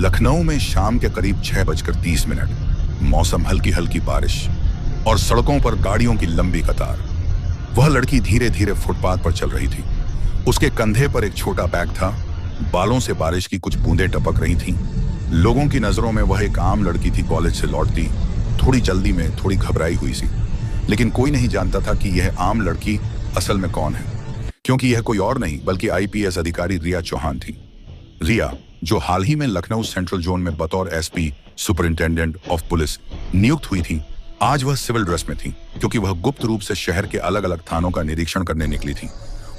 लखनऊ में शाम के करीब 6:30। मौसम हल्की हल्की बारिश और सड़कों पर गाड़ियों की लंबी कतार। वह लड़की धीरे धीरे फुटपाथ पर चल रही थी। उसके कंधे पर एक छोटा बैग था। बालों से बारिश की कुछ बूंदें टपक रही थीं। लोगों की नजरों में वह एक आम लड़की थी, कॉलेज से लौटती, थोड़ी जल्दी में, थोड़ी घबराई हुई सी। लेकिन कोई नहीं जानता था कि यह आम लड़की असल में कौन है, क्योंकि यह कोई और नहीं बल्कि आईपीएस अधिकारी रिया चौहान थी। रिया, जो हाल ही में लखनऊ सेंट्रल जोन में बतौर एसपी सुपरिंटेंडेंट ऑफ पुलिस नियुक्त हुई थी, आज वह सिविल ड्रेस में थी, क्योंकि वह गुप्त रूप से शहर के अलग अलग थानों का निरीक्षण करने निकली थी।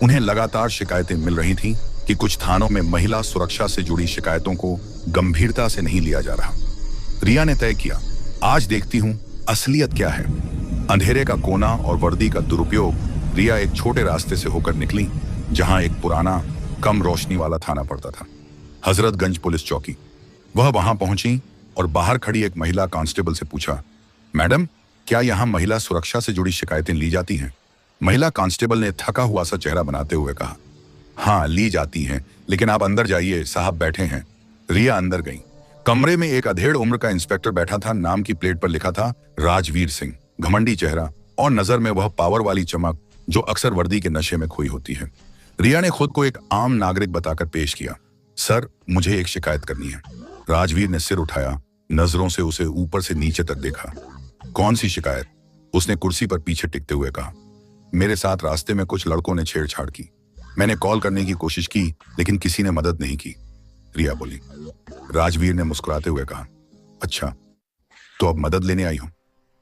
उन्हें लगातार शिकायतें मिल रही थीं कि कुछ थानों में महिला सुरक्षा से जुड़ी शिकायतों को गंभीरता से नहीं लिया जा रहा। रिया ने तय किया, आज देखती हूं असलियत क्या है। अंधेरे का कोना और वर्दी का दुरुपयोग। रिया एक छोटे रास्ते से होकर निकली जहां एक पुराना, कम रोशनी वाला थाना पड़ता था, हजरतगंज पुलिस चौकी। वह वहां पहुंची और बाहर खड़ी एक महिला कांस्टेबल से पूछा, मैडम, क्या यहां महिला सुरक्षा से जुड़ी शिकायतें ली जाती हैं? महिला कांस्टेबल ने थका हुआ सा चेहरा बनाते हुए कहा, हाँ ली जाती हैं, लेकिन आप अंदर जाइए, साहब बैठे हैं। रिया अंदर गई। कमरे में एक अधेड़ उम्र का इंस्पेक्टर बैठा था। नाम की प्लेट पर लिखा था राजवीर सिंह। घमंडी चेहरा और नजर में वह पावर वाली चमक जो अक्सर वर्दी के नशे में खोई होती है। रिया ने खुद को एक आम नागरिक बताकर पेश किया, सर, मुझे एक शिकायत करनी है। राजवीर ने सिर उठाया, नजरों से उसे ऊपर से नीचे तक देखा। कौन सी शिकायत? उसने कुर्सी पर पीछे टिकते हुए कहा, मेरे साथ रास्ते में कुछ लड़कों ने छेड़छाड़ की। मैंने कॉल करने की कोशिश की, लेकिन किसी ने मदद नहीं की। रिया बोली। राजवीर ने मुस्कुराते हुए कहा, अच्छा, तो अब मदद लेने आई हो।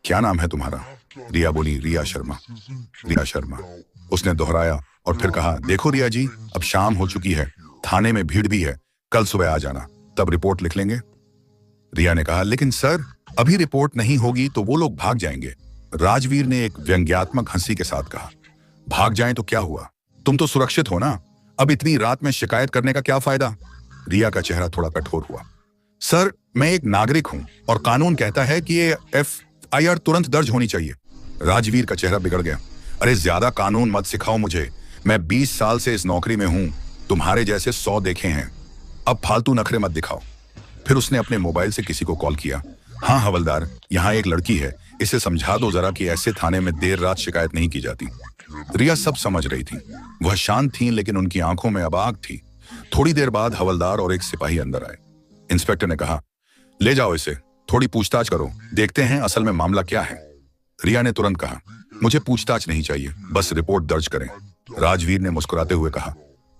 क्या नाम है तुम्हारा? रिया बोली, रिया शर्मा। रिया शर्मा, उसने दोहराया और फिर कहा, देखो रिया जी, अब शाम हो चुकी है, थाने में भीड़ भी है, कल सुबह आ जाना, तब रिपोर्ट लिख लेंगे। रिया ने कहा, लेकिन सर, अभी रिपोर्ट नहीं होगी तो वो लोग भाग जाएंगे। राजवीर ने एक व्यंग्यात्मक हंसी के साथ कहा, भाग जाएं तो क्या हुआ, तुम तो सुरक्षित हो ना, अब इतनी रात में शिकायत करने का क्या फायदा? रिया का चेहरा थोड़ा कठोर हुआ। सर, मैं एक नागरिक हूं और कानून कहता है कि ये एफआईआर तुरंत दर्ज होनी चाहिए। राजवीर का चेहरा बिगड़ गया। अरे ज्यादा कानून मत सिखाओ मुझे, मैं 20 साल से इस नौकरी में हूं, तुम्हारे जैसे 100 देखे हैं, अब फालतू नखरे मत दिखाओ। फिर उसने अपने मोबाइल से किसी को कॉल किया। हाँ हवलदार, यहाँ एक लड़की है, इसे समझा दो जरा कि ऐसे थाने में देर रात शिकायत नहीं की जाती। रिया सब समझ रही थी। वह शांत थी, लेकिन उनकी आंखों में अब आग थी। थोड़ी देर बाद हवलदार और एक सिपाही अंदर आए। इंस्पेक्टर ने कहा, ले जाओ इसे, थोड़ी पूछताछ करो, देखते हैं असल में मामला क्या है। रिया ने तुरंत कहा, मुझे पूछताछ नहीं चाहिए, बस रिपोर्ट दर्ज करें। राजवीर ने मुस्कुराते हुए कहा,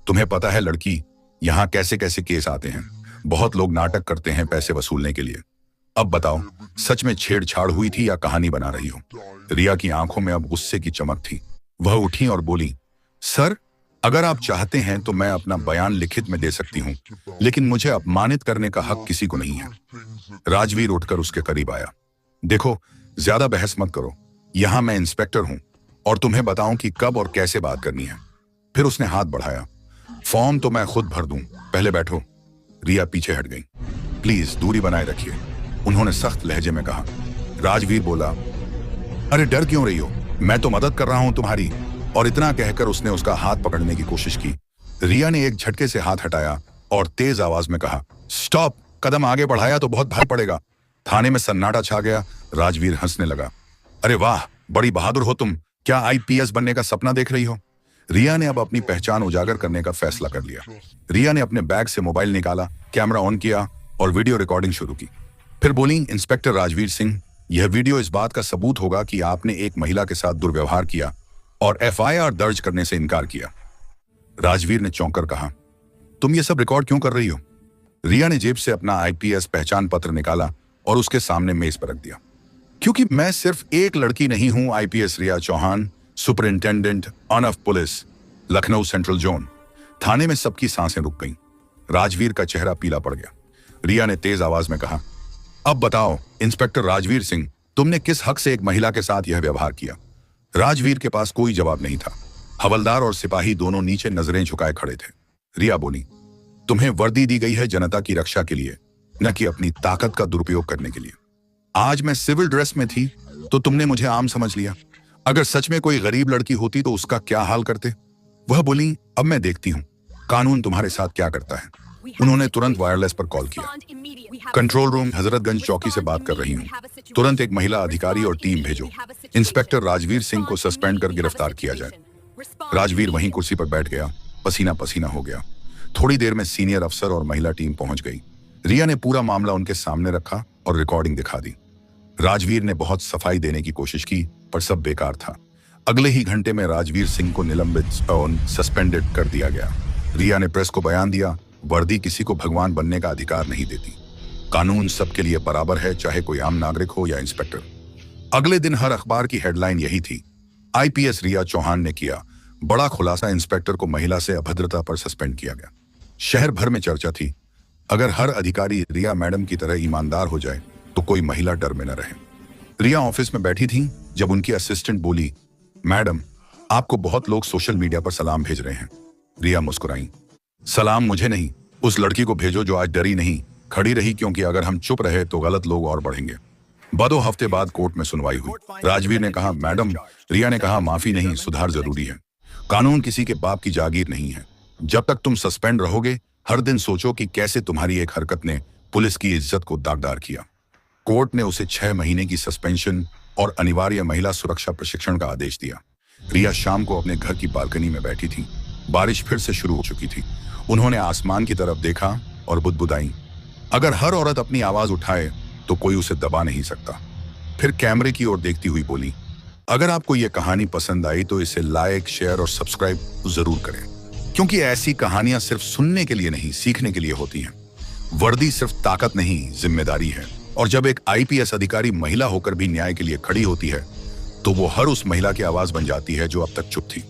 तुम्हें पता है लड़की, यहाँ कैसे कैसे केस आते हैं, बहुत लोग नाटक करते हैं पैसे वसूलने के लिए। अब बताओ, सच में छेड़छाड़ हुई थी या कहानी बना रही हो? रिया की आंखों में अब गुस्से की चमक थी। वह उठी और बोली, सर, अगर आप चाहते हैं तो मैं अपना बयान लिखित में दे सकती हूँ, लेकिन मुझे अपमानित करने का हक किसी को नहीं है। राजवीर उठकर उसके करीब आया। देखो, ज्यादा बहस मत करो, यहाँ मैं इंस्पेक्टर हूँ और तुम्हें बताऊं कि कब और कैसे बात करनी है। फिर उसने हाथ बढ़ाया, फॉर्म तो मैं खुद भर दूं, पहले बैठो। रिया पीछे हट गई। प्लीज दूरी बनाए रखिए, उन्होंने सख्त लहजे में कहा। राजवीर बोला, अरे डर क्यों रही हो, मैं तो मदद कर रहा हूं तुम्हारी। और इतना कहकर उसने उसका हाथ पकड़ने की कोशिश की। रिया ने एक झटके से हाथ हटाया और तेज आवाज में कहा, स्टॉप। कदम आगे बढ़ाया तो बहुत भारी पड़ेगा। थाने में सन्नाटा छा गया। राजवीर हंसने लगा, अरे वाह, बड़ी बहादुर हो तुम, क्या आईपीएस बनने का सपना देख रही हो? रिया ने अब अपनी पहचान उजागर करने का फैसला कर लिया। रिया ने अपने बैग से मोबाइल निकाला, कैमरा ऑन किया और वीडियो रिकॉर्डिंग शुरू की। फिर बोली, इंस्पेक्टर राजवीर सिंह, यह वीडियो इस बात का सबूत होगा कि आपने एक महिला के साथ दुर्व्यवहार किया और एफआईआर दर्ज करने से इनकार किया। राजवीर ने चौंक कर कहा, तुम ये सब रिकॉर्ड क्यों कर रही हो? रिया ने जेब से अपना आईपीएस पहचान पत्र निकाला और उसके सामने मेज पर रख दिया। क्योंकि मैं सिर्फ एक लड़की नहीं हूं, IPS Riya Chauhan, superintendent of police, Lucknow central zone. थाने में सबकी सांसें रुक गईं। राजवीर का चेहरा पीला पड़ गया। रिया ने तेज आवाज में कहा, अब बताओ इंस्पेक्टर राजवीर सिंह, तुमने किस हक से एक महिला के साथ यह व्यवहार किया? राजवीर के पास कोई जवाब नहीं था। हवलदार और सिपाही दोनों नीचे नजरें झुकाए खड़े थे। रिया बोली, तुम्हें वर्दी दी गई है जनता की रक्षा के लिए, न कि अपनी ताकत का दुरुपयोग करने के लिए। आज मैं सिविल ड्रेस में थी तो तुमने मुझे आम समझ लिया। अगर सच में कोई गरीब लड़की होती तो उसका क्या हाल करते? वह बोली, अब मैं देखती हूँ कानून तुम्हारे साथ क्या करता है। उन्होंने तुरंत वायरलेस पर कॉल किया। कंट्रोल रूम, हजरतगंज चौकी से बात कर रही हूँ। तुरंत एक महिला अधिकारी और टीम भेजो। इंस्पेक्टर राजवीर सिंह को सस्पेंड कर गिरफ्तार किया जाए। राजवीर वहीं कुर्सी पर बैठ गया, पसीना पसीना हो गया। थोड़ी देर में सीनियर अफसर और महिला टीम पहुंच गई। रिया ने पूरा मामला उनके सामने रखा और रिकॉर्डिंग दिखा दी। राजवीर ने बहुत सफाई देने की कोशिश की, पर सब बेकार था। अगले ही घंटे में राजवीर सिंह को निलंबित और सस्पेंडेड कर दिया गया। रिया ने प्रेस को बयान दिया, वर्दी किसी को भगवान बनने का अधिकार नहीं देती। कानून सबके लिए बराबर है, चाहे कोई आम नागरिक हो या इंस्पेक्टर। अगले दिन हर अखबार की हेडलाइन यही थी, आईपीएस रिया चौहान ने किया बड़ा खुलासा, इंस्पेक्टर को महिला से अभद्रता पर सस्पेंड किया गया। शहर भर में चर्चा थी, अगर हर अधिकारी रिया मैडम की तरह ईमानदार हो जाए तो कोई महिला डर में न रहे। रिया ऑफिस में बैठी थी जब उनकी असिस्टेंट बोली, मैडम आपको बहुत लोग सोशल मीडिया पर सलाम भेज रहे हैं। रिया मुस्कुराई, सलाम मुझे नहीं, उस लड़की को भेजो जो आज डरी नहीं, खड़ी रही, क्योंकि अगर हम चुप रहे तो गलत लोग और बढ़ेंगे। 2 हफ्ते बाद कोर्ट में सुनवाई हुई। राजवीर ने कहा मैडम, रिया ने कहा माफी नहीं, सुधार जरूरी है। कानून किसी के बाप की जागीर नहीं है। जब तक तुम सस्पेंड रहोगे, हर दिन सोचो कि कैसे तुम्हारी एक हरकत ने पुलिस की इज्जत को दागदार किया। कोर्ट ने उसे 6 महीने की सस्पेंशन और अनिवार्य महिला सुरक्षा प्रशिक्षण का आदेश दिया। रिया शाम को अपने घर की बालकनी में बैठी थी। बारिश फिर से शुरू हो चुकी थी। उन्होंने आसमान की तरफ देखा और बुदबुदाई, अगर हर औरत अपनी आवाज उठाए तो कोई उसे दबा नहीं सकता। फिर कैमरे की ओर देखती हुई बोली, अगर आपको यह कहानी पसंद आई तो इसे लाइक, शेयर और सब्सक्राइब जरूर करें, क्योंकि ऐसी कहानियां सिर्फ सुनने के लिए नहीं, सीखने के लिए होती हैं। वर्दी सिर्फ ताकत नहीं, जिम्मेदारी है। और जब एक आईपीएस अधिकारी महिला होकर भी न्याय के लिए खड़ी होती है, तो वो हर उस महिला की आवाज बन जाती है जो अब तक चुप थी।